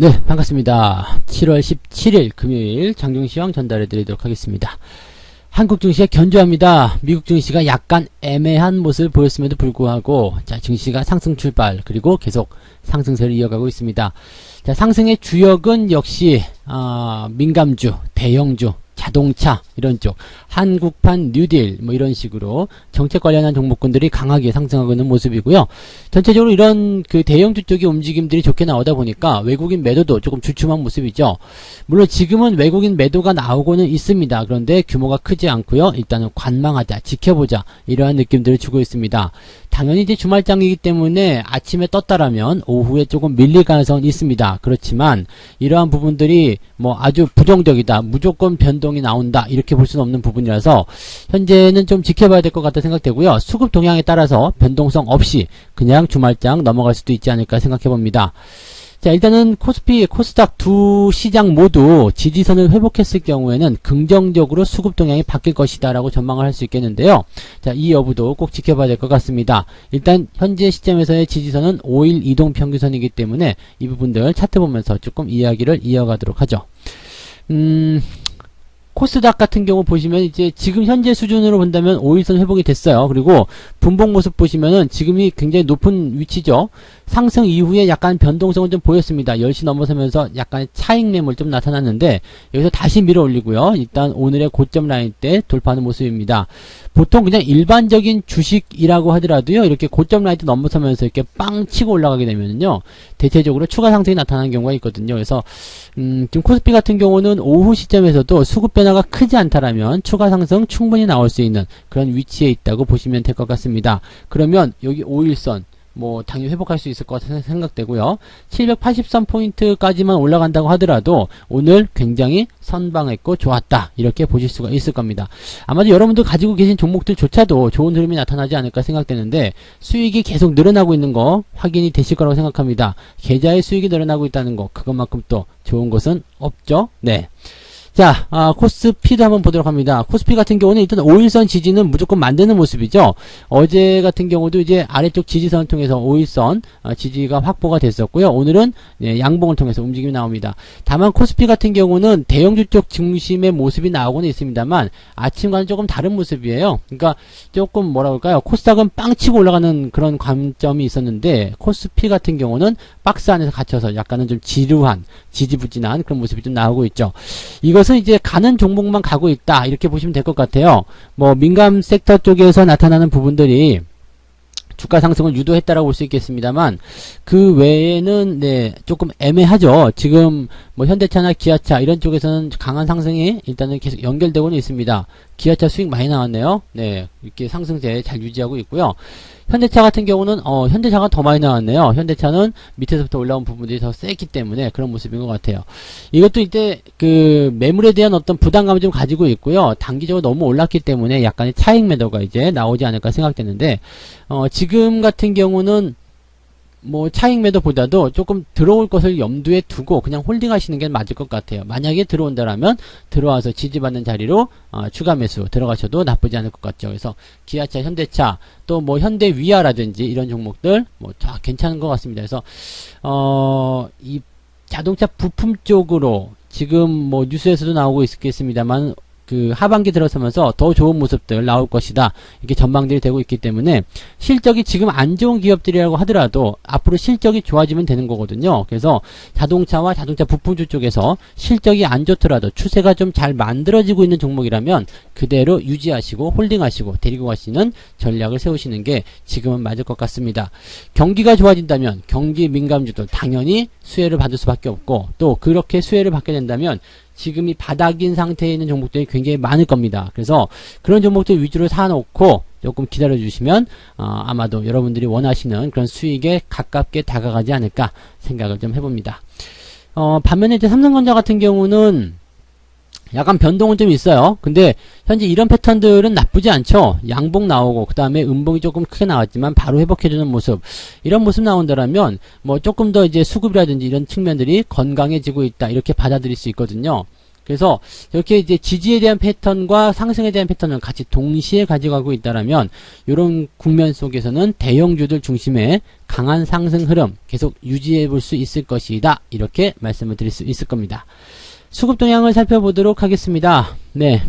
네, 반갑습니다. 7월 17일 금요일 장중시황 전달해 드리도록 하겠습니다. 한국 증시가 견조합니다. 미국 증시가 약간 애매한 모습을 보였음에도 불구하고 증시가 상승 출발 그리고 계속 상승세를 이어가고 있습니다. 상승의 주역은 역시 민감주, 대형주, 자동차 이런 쪽, 한국판 뉴딜 뭐 이런 식으로 정책 관련한 종목군들이 강하게 상승하고 있는 모습이고요. 전체적으로 이런 그 대형주 쪽의 움직임들이 좋게 나오다 보니까 외국인 매도도 조금 주춤한 모습이죠. 물론 지금은 외국인 매도가 나오고는 있습니다. 그런데 규모가 크지 않고요. 일단은 관망하자, 지켜보자 이러한 느낌들을 주고 있습니다. 당연히 이제 주말장이기 때문에 아침에 떴다라면 오후에 조금 밀릴 가능성은 있습니다. 그렇지만 이러한 부분들이 뭐 아주 부정적이다, 무조건 변동이 나온다 이렇게 볼 수는 없는 부분이라서 현재는 좀 지켜봐야 될 것 같다 생각되고요. 수급 동향에 따라서 변동성 없이 그냥 주말장 넘어갈 수도 있지 않을까 생각해 봅니다. 자, 일단은 코스피, 코스닥 두 시장 모두 지지선을 회복했을 경우에는 긍정적으로 수급 동향이 바뀔 것이다 라고 전망을 할 수 있겠는데요. 자, 이 여부도 꼭 지켜봐야 될 것 같습니다. 일단 현재 시점에서의 지지선은 5일 이동평균선이기 때문에 이 부분들 차트 보면서 조금 이야기를 이어가도록 하죠. 코스닥 같은 경우 보시면 이제 지금 현재 수준으로 본다면 5일선 회복이 됐어요. 그리고 분봉 모습 보시면은 지금이 굉장히 높은 위치죠. 상승 이후에 약간 변동성은 좀 보였습니다. 10시 넘어서면서 약간의 차익 매물 좀 나타났는데 여기서 다시 밀어 올리고요. 일단 오늘의 고점 라인 때 돌파하는 모습입니다. 보통 그냥 일반적인 주식이라고 하더라도요. 이렇게 고점 라인 때 넘어서면서 이렇게 빵 치고 올라가게 되면요. 대체적으로 추가 상승이 나타나는 경우가 있거든요. 그래서 지금 코스피 같은 경우는 오후 시점에서도 수급 변화가 크지 않다라면 추가 상승 충분히 나올 수 있는 그런 위치에 있다고 보시면 될 것 같습니다. 그러면 여기 5일선 뭐 당연히 회복할 수 있을 것 같아 생각되고요. 783포인트까지만 올라간다고 하더라도 오늘 굉장히 선방했고 좋았다 이렇게 보실 수가 있을 겁니다. 아마도 여러분들 가지고 계신 종목들조차도 좋은 흐름이 나타나지 않을까 생각되는데 수익이 계속 늘어나고 있는 거 확인이 되실 거라고 생각합니다. 계좌의 수익이 늘어나고 있다는 거 그것만큼 또 좋은 것은 없죠. 네. 자, 코스피도 한번 보도록 합니다. 코스피 같은 경우는 일단 5일선 지지는 무조건 만드는 모습이죠. 어제 같은 경우도 이제 아래쪽 지지선을 통해서 5일선 지지가 확보가 됐었고요. 오늘은 양봉을 통해서 움직임이 나옵니다. 다만 코스피 같은 경우는 대형주 쪽 중심의 모습이 나오고는 있습니다만 아침과는 조금 다른 모습이에요. 그러니까 조금 뭐라 그럴까요? 코스닥은 빵 치고 올라가는 그런 관점이 있었는데 코스피 같은 경우는 박스 안에서 갇혀서 약간은 좀 지루한, 지지부진한 그런 모습이 좀 나오고 있죠. 이것은 이제 가는 종목만 가고 있다 이렇게 보시면 될 것 같아요. 뭐 민감 섹터 쪽에서 나타나는 부분들이 주가 상승을 유도했다라고 볼 수 있겠습니다만 그 외에는 네 조금 애매하죠. 지금 뭐 현대차나 기아차 이런 쪽에서는 강한 상승이 일단은 계속 연결되고는 있습니다. 기아차 수익 많이 나왔네요. 네 이렇게 상승세 잘 유지하고 있고요. 현대차 같은 경우는 현대차가 더 많이 나왔네요. 현대차는 밑에서부터 올라온 부분들이 더 세기 때문에 그런 모습인 것 같아요. 이것도 이제 그 매물에 대한 어떤 부담감을 좀 가지고 있고요. 단기적으로 너무 올랐기 때문에 약간의 차익 매도가 이제 나오지 않을까 생각되는데 지금 같은 경우는 뭐 차익 매도보다도 조금 들어올 것을 염두에 두고 그냥 홀딩 하시는 게 맞을 것 같아요. 만약에 들어온다라면 들어와서 지지받는 자리로 추가 매수 들어가셔도 나쁘지 않을 것 같죠. 그래서 기아차, 현대차 또 뭐 현대위아라든지 이런 종목들 뭐 다 괜찮은 것 같습니다. 그래서 이 자동차 부품 쪽으로 지금 뭐 뉴스에서도 나오고 있겠습니다만 그 하반기 들어서면서 더 좋은 모습들 나올 것이다 이렇게 전망들이 되고 있기 때문에 실적이 지금 안 좋은 기업들이라고 하더라도 앞으로 실적이 좋아지면 되는 거거든요. 그래서 자동차와 자동차 부품주 쪽에서 실적이 안 좋더라도 추세가 좀 잘 만들어지고 있는 종목이라면 그대로 유지하시고 홀딩하시고 데리고 가시는 전략을 세우시는 게 지금은 맞을 것 같습니다. 경기가 좋아진다면 경기 민감주들 당연히 수혜를 받을 수밖에 없고 또 그렇게 수혜를 받게 된다면 지금이 바닥인 상태에 있는 종목들이 굉장히 많을 겁니다. 그래서 그런 종목들 위주로 사놓고 조금 기다려 주시면 아마도 여러분들이 원하시는 그런 수익에 가깝게 다가가지 않을까 생각을 좀 해봅니다. 반면에 이제 삼성전자 같은 경우는 약간 변동은 좀 있어요. 근데 현재 이런 패턴들은 나쁘지 않죠. 양봉 나오고 그 다음에 음봉이 조금 크게 나왔지만 바로 회복해주는 모습 이런 모습 나온다라면 뭐 조금 더 이제 수급이라든지 이런 측면들이 건강해지고 있다 이렇게 받아들일 수 있거든요. 그래서 이렇게 이제 지지에 대한 패턴과 상승에 대한 패턴을 같이 동시에 가져가고 있다라면 이런 국면 속에서는 대형주들 중심의 강한 상승 흐름 계속 유지해 볼 수 있을 것이다. 이렇게 말씀을 드릴 수 있을 겁니다. 수급 동향을 살펴보도록 하겠습니다. 네.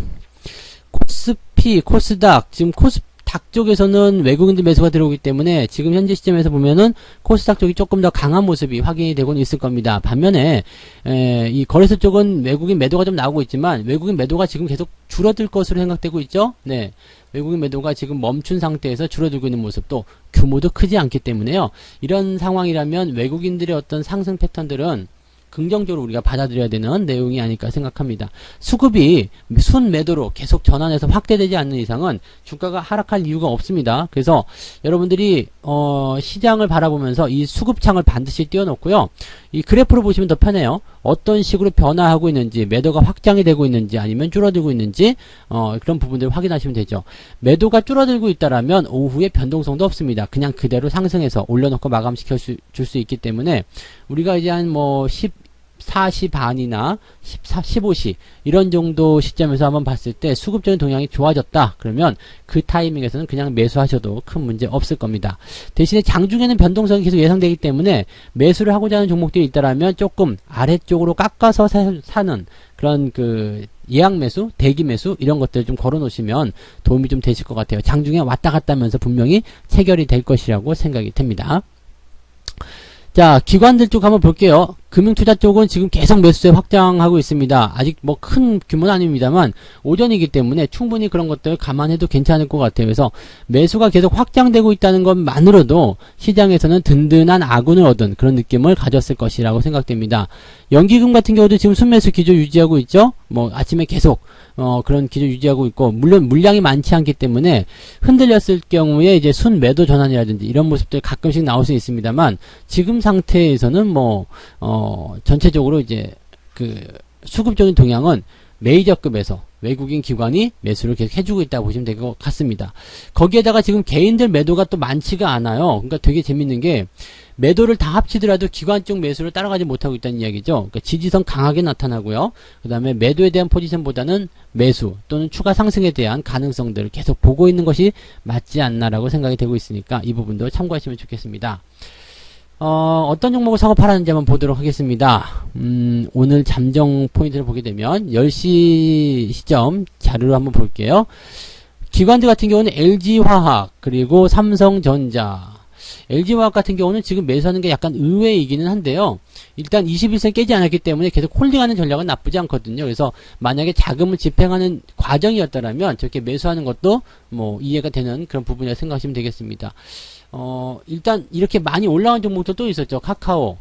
코스피, 코스닥, 지금 코스닥 쪽에서는 외국인들 매수가 들어오기 때문에 지금 현재 시점에서 보면은 코스닥 쪽이 조금 더 강한 모습이 확인이 되고는 있을 겁니다. 반면에 이 거래소 쪽은 외국인 매도가 좀 나오고 있지만 외국인 매도가 지금 계속 줄어들 것으로 생각되고 있죠. 네. 외국인 매도가 지금 멈춘 상태에서 줄어들고 있는 모습도 규모도 크지 않기 때문에요. 이런 상황이라면 외국인들의 어떤 상승 패턴들은 긍정적으로 우리가 받아들여야 되는 내용이 아닐까 생각합니다. 수급이 순매도로 계속 전환해서 확대되지 않는 이상은 주가가 하락할 이유가 없습니다. 그래서 여러분들이 시장을 바라보면서 이 수급창을 반드시 띄워놓고요. 이 그래프로 보시면 더 편해요. 어떤 식으로 변화하고 있는지, 매도가 확장이 되고 있는지 아니면 줄어들고 있는지 그런 부분들을 확인하시면 되죠. 매도가 줄어들고 있다라면 오후에 변동성도 없습니다. 그냥 그대로 상승해서 올려놓고 마감시켜 줄 수 있기 때문에 우리가 이제 한 14시 반이나 15시 이런 정도 시점에서 한번 봤을 때 수급적인 동향이 좋아졌다. 그러면 그 타이밍에서는 그냥 매수하셔도 큰 문제 없을 겁니다. 대신에 장중에는 변동성이 계속 예상되기 때문에 매수를 하고자 하는 종목들이 있다라면 조금 아래쪽으로 깎아서 사는 그런 그 예약 매수, 대기 매수 이런 것들 좀 걸어 놓으시면 도움이 좀 되실 것 같아요. 장중에 왔다 갔다 하면서 분명히 체결이 될 것이라고 생각이 됩니다. 자, 기관들 쪽 한번 볼게요. 금융투자 쪽은 지금 계속 매수세 확장하고 있습니다. 아직 뭐 큰 규모는 아닙니다만 오전이기 때문에 충분히 그런 것들 감안해도 괜찮을 것 같아요. 그래서 매수가 계속 확장되고 있다는 것만으로도 시장에서는 든든한 아군을 얻은 그런 느낌을 가졌을 것이라고 생각됩니다. 연기금 같은 경우도 지금 순매수 기조 유지하고 있죠. 뭐 아침에 계속 그런 기조 유지하고 있고, 물론 물량이 많지 않기 때문에 흔들렸을 경우에 이제 순매도 전환이라든지 이런 모습들 가끔씩 나올 수 있습니다만 지금 상태에서는 전체적으로 이제 그 수급적인 동향은 메이저급에서 외국인 기관이 매수를 계속 해주고 있다고 보시면 될 것 같습니다. 거기에다가 지금 개인들 매도가 또 많지가 않아요. 그러니까 되게 재밌는 게 매도를 다 합치더라도 기관 쪽 매수를 따라가지 못하고 있다는 이야기죠. 그러니까 지지선 강하게 나타나고요. 그 다음에 매도에 대한 포지션보다는 매수 또는 추가 상승에 대한 가능성들을 계속 보고 있는 것이 맞지 않나라고 생각이 되고 있으니까 이 부분도 참고하시면 좋겠습니다. 어떤 종목을 사고 팔았는지 한번 보도록 하겠습니다. 오늘 잠정 포인트를 보게 되면 10시 시점 자료를 한번 볼게요. 기관들 같은 경우는 LG화학 그리고 삼성전자, LG화학 같은 경우는 지금 매수하는 게 약간 의외이기는 한데요. 일단 21선 깨지 않았기 때문에 계속 홀딩하는 전략은 나쁘지 않거든요. 그래서 만약에 자금을 집행하는 과정이었다면 저렇게 매수하는 것도 이해가 되는 그런 부분이라고 생각하시면 되겠습니다. 일단 이렇게 많이 올라간 종목도 또 있었죠. 카카오,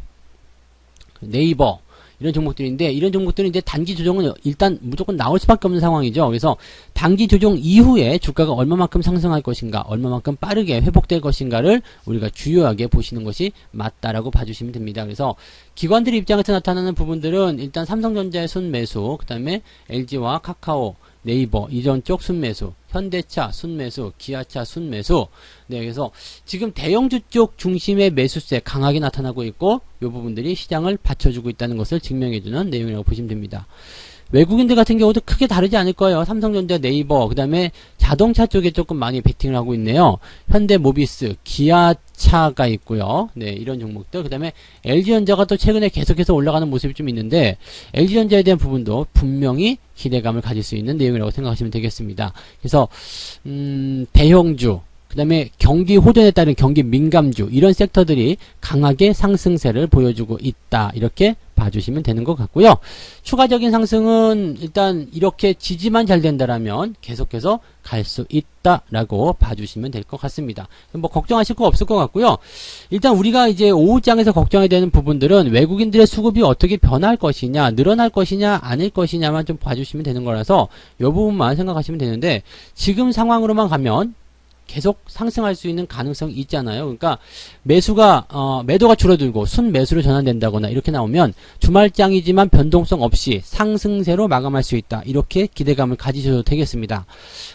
네이버 이런 종목들인데 이런 종목들은 이제 단기 조정은 일단 무조건 나올 수밖에 없는 상황이죠. 그래서 단기 조정 이후에 주가가 얼마만큼 상승할 것인가, 얼마만큼 빠르게 회복될 것인가를 우리가 주요하게 보시는 것이 맞다라고 봐주시면 됩니다. 그래서 기관들 입장에서 나타나는 부분들은 일단 삼성전자의 순매수, 그 다음에 LG와 카카오, 네이버 이전 쪽 순매수, 현대차 순매수, 기아차 순매수. 네, 그래서 지금 대형주 쪽 중심의 매수세 강하게 나타나고 있고 이 부분들이 시장을 받쳐주고 있다는 것을 증명해주는 내용이라고 보시면 됩니다. 외국인들 같은 경우도 크게 다르지 않을 거예요. 삼성전자, 네이버, 그 다음에 자동차 쪽에 조금 많이 베팅을 하고 있네요. 현대모비스, 기아차가 있고요. 네, 이런 종목들. 그 다음에 LG전자가 또 최근에 계속해서 올라가는 모습이 좀 있는데 LG전자에 대한 부분도 분명히 기대감을 가질 수 있는 내용이라고 생각하시면 되겠습니다. 그래서 대형주, 그 다음에 경기 호전에 따른 경기 민감주 이런 섹터들이 강하게 상승세를 보여주고 있다. 이렇게 봐주시면 되는 것 같고요. 추가적인 상승은 일단 이렇게 지지만 잘 된다라면 계속해서 갈 수 있다라고 봐주시면 될 것 같습니다. 걱정하실 거 없을 것 같고요. 일단 우리가 이제 오후장에서 걱정해야 되는 부분들은 외국인들의 수급이 어떻게 변할 것이냐, 늘어날 것이냐, 아닐 것이냐만 좀 봐주시면 되는 거라서 이 부분만 생각하시면 되는데 지금 상황으로만 가면 계속 상승할 수 있는 가능성이 있잖아요. 그러니까 매도가 줄어들고 순매수로 전환된다거나 이렇게 나오면 주말장이지만 변동성 없이 상승세로 마감할 수 있다. 이렇게 기대감을 가지셔도 되겠습니다.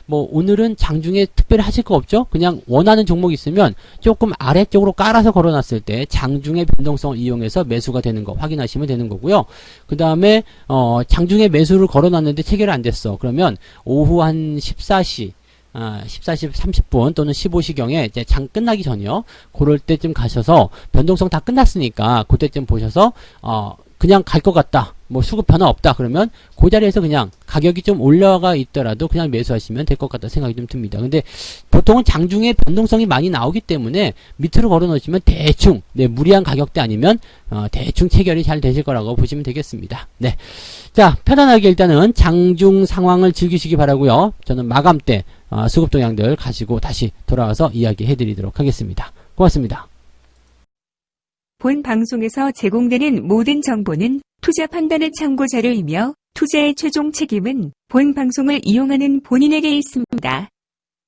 뭐 오늘은 장중에 특별히 하실 거 없죠? 그냥 원하는 종목이 있으면 조금 아래쪽으로 깔아서 걸어놨을 때 장중의 변동성을 이용해서 매수가 되는 거 확인하시면 되는 거고요. 그 다음에 장중에 매수를 걸어놨는데 체결이 안 됐어. 그러면 오후 한 14시 30분 또는 15시경에 이제 장 끝나기 전이요. 그럴 때쯤 가셔서 변동성 다 끝났으니까 그때쯤 보셔서 그냥 갈 것 같다. 뭐 수급 변화 없다. 그러면 그 자리에서 그냥 가격이 좀 올라가 있더라도 그냥 매수하시면 될 것 같다 생각이 좀 듭니다. 근데 보통은 장중에 변동성이 많이 나오기 때문에 밑으로 걸어 놓으시면 대충 무리한 가격대 아니면 대충 체결이 잘 되실 거라고 보시면 되겠습니다. 네. 자, 편안하게 일단은 장중 상황을 즐기시기 바라고요. 저는 마감 때 수급 동향들 가지고 다시 돌아와서 이야기해 드리도록 하겠습니다. 고맙습니다. 본 방송에서 제공되는 모든 정보는 투자 판단의 참고 자료이며 투자의 최종 책임은 본 방송을 이용하는 본인에게 있습니다.